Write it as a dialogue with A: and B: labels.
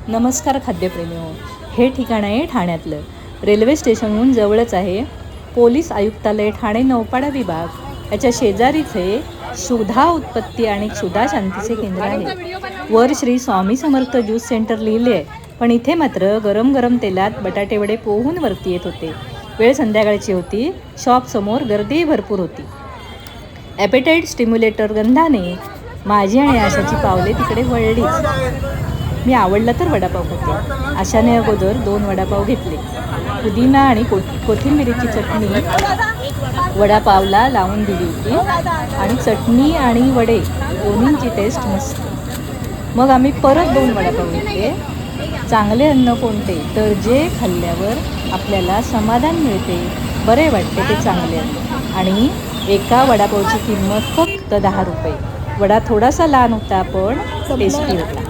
A: नमस्कार खाद्यप्रेमीहो, हे ठिकाण आहे ठाण्यातलं. रेल्वे स्टेशनहून जवळच आहे. पोलीस आयुक्तालय ठाणे नौपाडा विभाग याच्या शेजारीचे क्षुधा उत्पत्ती आणि क्षुधा शांतीचे केंद्र आहे. वर श्री स्वामी समर्थ ज्यूस सेंटर लिहिले आहे, पण इथे मात्र गरम गरम तेलात बटाटे वडे पोहून वरती येत होते. वेळ संध्याकाळची होती. शॉपसमोर गर्दी भरपूर होती. ॲपेटाईट स्टिम्युलेटर गंधाने माझी आणि आशाची पावले तिकडे वळलीच. मी आवडला तर वडापाव होते. आशाने अगोदर 2 वडापाव घेतले. पुदिना आणि कोथिंबिरीची चटणी वडापावला लावून दिली होती आणि चटणी आणि वडे दोन्हींची टेस्ट मस्त. मग आम्ही परत 2 वडापाव घेतले. चांगले अन्न कोणते तर जे खाल्ल्यावर आपल्याला समाधान मिळते, बरे वाटते ते चांगले अन्न. आणि एका वडापावची किंमत फक्त 10 रुपये. वडा थोडासा लहान होता पण टेस्टी होता.